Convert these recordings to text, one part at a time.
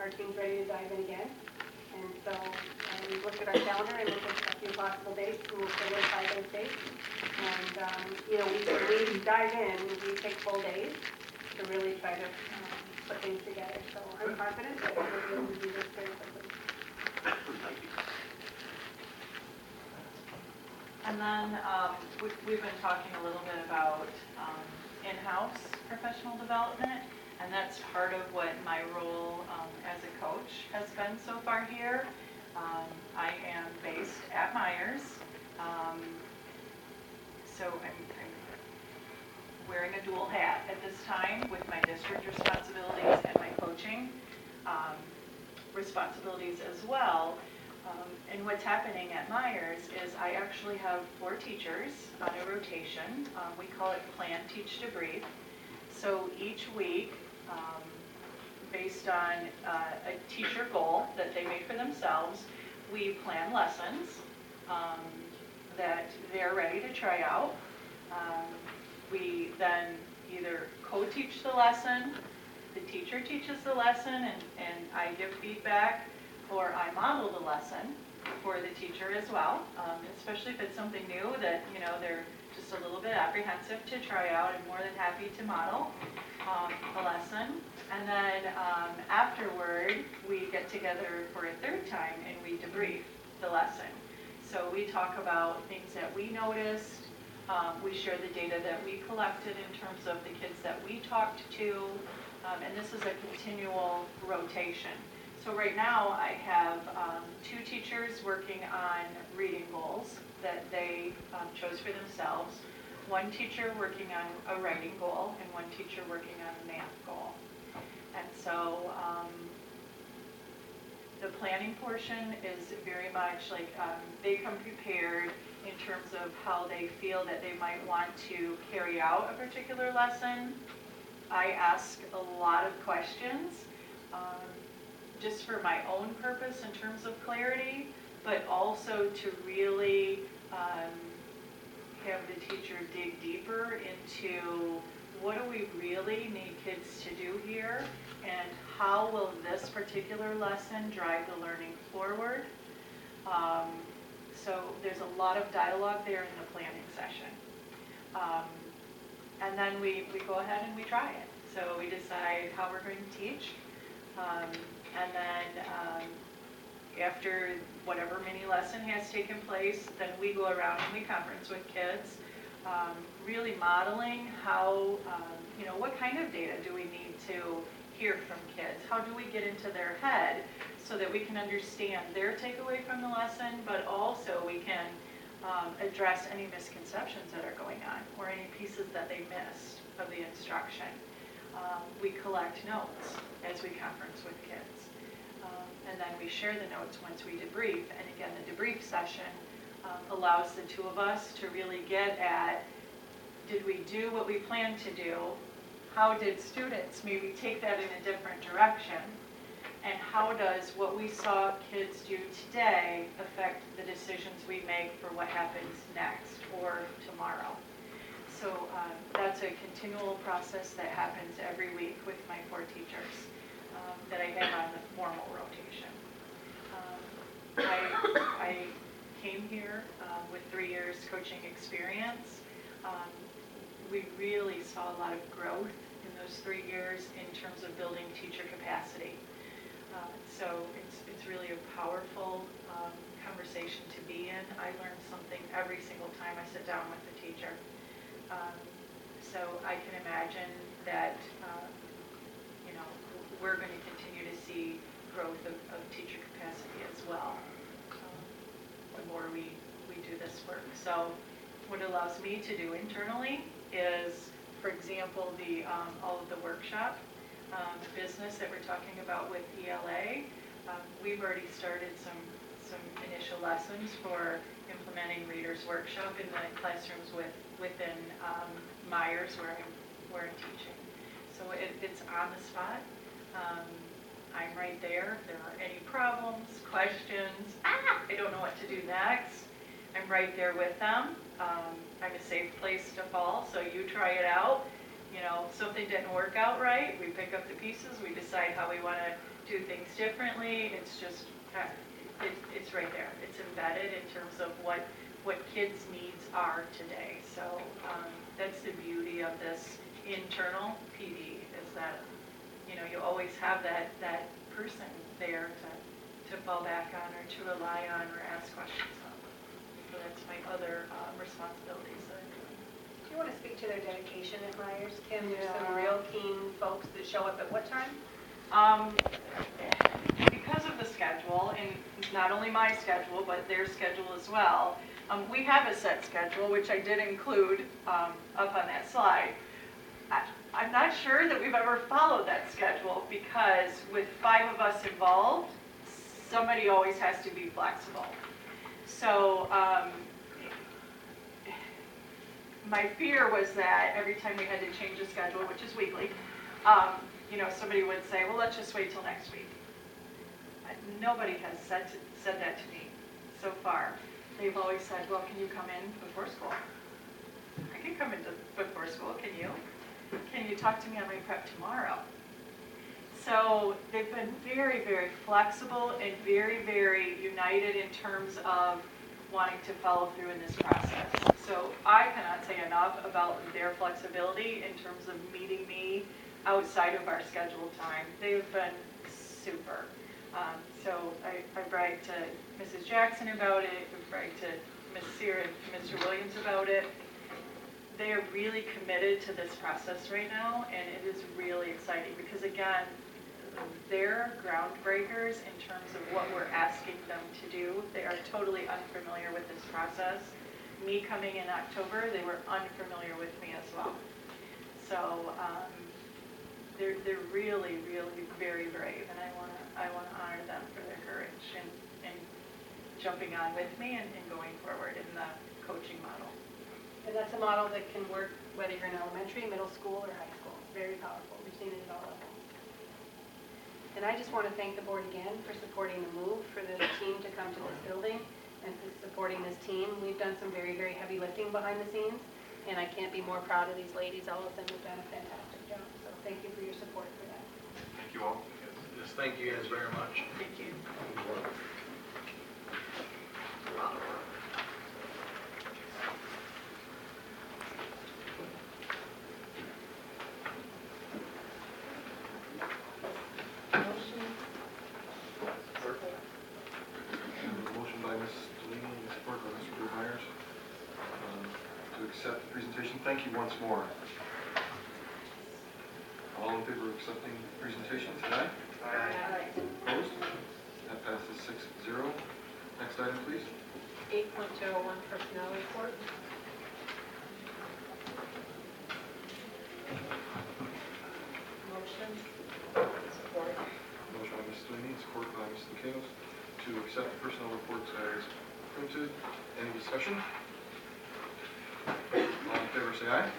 our team's ready to dive in again. And so we looked at our calendar and looked at a few possible dates, and we'll solidify those dates. And, we dive in, we take full days to really try to put things together. So I'm confident that we'll be able to do this very quickly. Thank you. And then we've been talking a little bit about in-house professional development, and that's part of what my role as a coach has been so far here. I am based at Myers, so I'm wearing a dual hat at this time with my district responsibilities and my coaching responsibilities as well. And what's happening at Myers is I actually have 4 teachers on a rotation. We call it Plan, Teach, Debrief. So each week, based on a teacher goal that they made for themselves, we plan lessons that they're ready to try out. We then either co-teach the lesson, the teacher teaches the lesson, and I give feedback, or I model the lesson for the teacher as well, especially if it's something new that, they're just a little bit apprehensive to try out. I'm more than happy to model the lesson. And then afterward, we get together for a third time and we debrief the lesson. So we talk about things that we noticed. We share the data that we collected in terms of the kids that we talked to. And this is a continual rotation. So right now I have 2 teachers working on reading goals that they chose for themselves, 1 teacher working on a writing goal, and 1 teacher working on a math goal. And so the planning portion is very much like they come prepared in terms of how they feel that they might want to carry out a particular lesson. I ask a lot of questions. Just for my own purpose in terms of clarity, but also to really have the teacher dig deeper into what do we really need kids to do here, and how will this particular lesson drive the learning forward. So there's a lot of dialogue there in the planning session. And then we go ahead and we try it. So we decide how we're going to teach. And then after whatever mini lesson has taken place, then we go around and we conference with kids, really modeling how, what kind of data do we need to hear from kids? How do we get into their head so that we can understand their takeaway from the lesson, but also we can address any misconceptions that are going on or any pieces that they missed of the instruction. We collect notes as we conference with kids. And then we share the notes once we debrief. And again, the debrief session allows the 2 of us to really get at, did we do what we planned to do? How did students maybe take that in a different direction? And how does what we saw kids do today affect the decisions we make for what happens next or tomorrow? So that's a continual process that happens every week with my 4 teachers that I have on the formal rotation. I came here with 3 years coaching experience. We really saw a lot of growth in those 3 years in terms of building teacher capacity. So it's really a powerful conversation to be in. I learn something every single time I sit down with the teacher. So I can imagine that we're going to continue to see growth of teacher capacity as well the more we do this work. So what it allows me to do internally is, for example, all of the workshop business that we're talking about with ELA. We've already started some initial lessons for implementing Readers Workshop in the classrooms within Myers where I'm teaching. So it's on the spot. I'm right there. If there are any problems, questions, I don't know what to do next, I'm right there with them. I'm a safe place to fall, so you try it out. something didn't work out right, we pick up the pieces, we decide how we want to do things differently. It's just, it's right there. It's embedded in terms of what kids' needs are today. So that's the beauty of this internal PD, is that, you always have that person there to fall back on or to rely on or ask questions of. So that's my other responsibilities that I'm doing. Do you want to speak to their dedication at Myers, Kim? There's some Yeah. real keen folks that show up at what time? Because of the schedule, and not only my schedule, but their schedule as well, we have a set schedule, which I did include up on that slide. I'm not sure that we've ever followed that schedule, because with 5 of us involved, somebody always has to be flexible. So my fear was that every time we had to change the schedule, which is weekly, somebody would say, well, let's just wait till next week. Nobody has said that to me so far. They've always said, well, can you come in before school? I can come in before school, can you? Can you talk to me on my prep tomorrow? So they've been very, very flexible and very, very united in terms of wanting to follow through in this process. So I cannot say enough about their flexibility in terms of meeting me outside of our scheduled time. They've been super. So I bragged to Mrs. Jackson about it, I bragged to Ms. Sear and Mr. Williams about it. They are really committed to this process right now, and it is really exciting because, again, they're groundbreakers in terms of what we're asking them to do. They are totally unfamiliar with this process. Me coming in October, they were unfamiliar with me as well. So they're really, really very brave, and I want to honor them for their courage and jumping on with me and going forward in the coaching model. And that's a model that can work whether you're in elementary, middle school, or high school. It's very powerful. We've seen it at all levels. And I just want to thank the board again for supporting the move for the team to come to this building and for supporting this team. We've done some very, very heavy lifting behind the scenes, and I can't be more proud of these ladies. All of them have done a fantastic job. So thank you for your support for that. Thank you all. Yes, thank you guys very much. Thank you. Motion by Ms. Delaney and support by Mr. Myers to accept the presentation. Thank you once more. All in favor of accepting the presentation, say aye. Aye. Opposed? That passes 6-0. Next item, please. 8.01 personnel report. Motion. Support. Motion by Ms. Delaney, support by Ms. Lucanos to accept the personnel reports as printed. Any discussion? All in favor, say aye.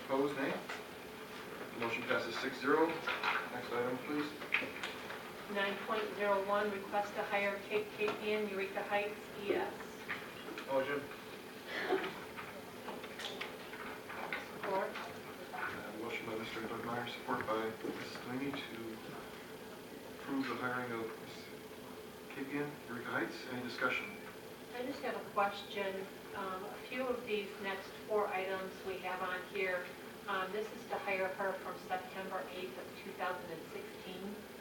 Opposed, nay. Motion passes 6-0. Next item, please. 9.01, request to hire Kate Capian, Eureka Heights, ES. Motion. Support. Motion by Mr. Doug Meyer, support by Ms. Delaney to approve the hiring of Ms. Capian, Eureka Heights. Any discussion? I just have a question. A few of these next 4 items we have on here, this is to hire her from September 8th of 2016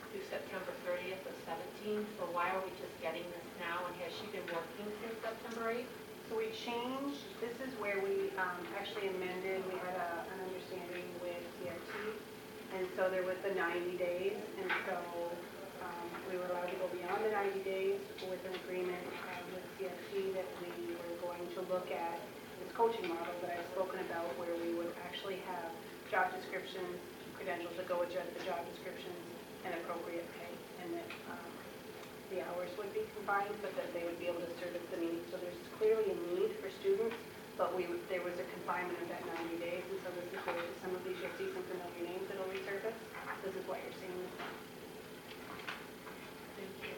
through September 30th of 17. So why are we just getting this now, and has she been working since September 8th? So we changed, this is where we actually amended, we had an understanding with CRT, and so there was the 90 days, and so we were allowed to go beyond the 90 days with an agreement with CRT that we were going to look at this coaching model that I've spoken about, where we would actually have job descriptions, credentials that go with the job descriptions, and appropriate pay, and that the hours would be combined, but that they would be able to service the needs. So there's clearly a need for students, but there was a confinement of that 90 days, and so this is where some of these, you'll see some familiar names that'll resurface. This is why you're seeing this now. Thank you.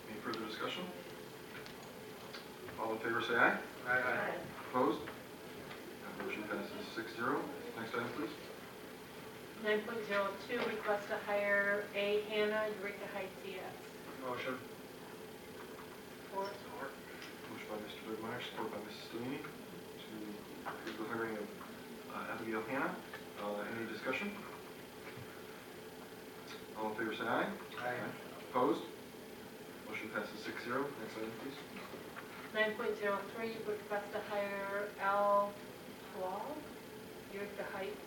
Any further discussion? All in favor, say aye. Aye. Opposed? That 6-0. Next item, please. 9.02, request to hire A. Hannah, Eureka Heights CS. Motion. Support. Motion by Mr. Dugmeyer, support by Mrs. Delaney to approve the hiring of Abigail Hannah. Any discussion? All in favor, say aye. Aye. Opposed? Motion passes 6-0. Next item, please. 9.03, request to hire Al Wall, Eureka Heights.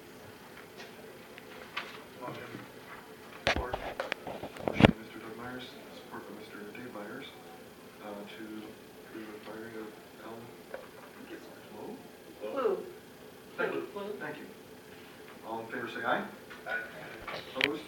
Motion. Support. Motion by Mr. Doug Myers, support by Mr. Dave Myers, to approve the firing of Ellen Flo. Blue. Thank you. Blue. Thank you. All in favor, say aye. Aye. Opposed?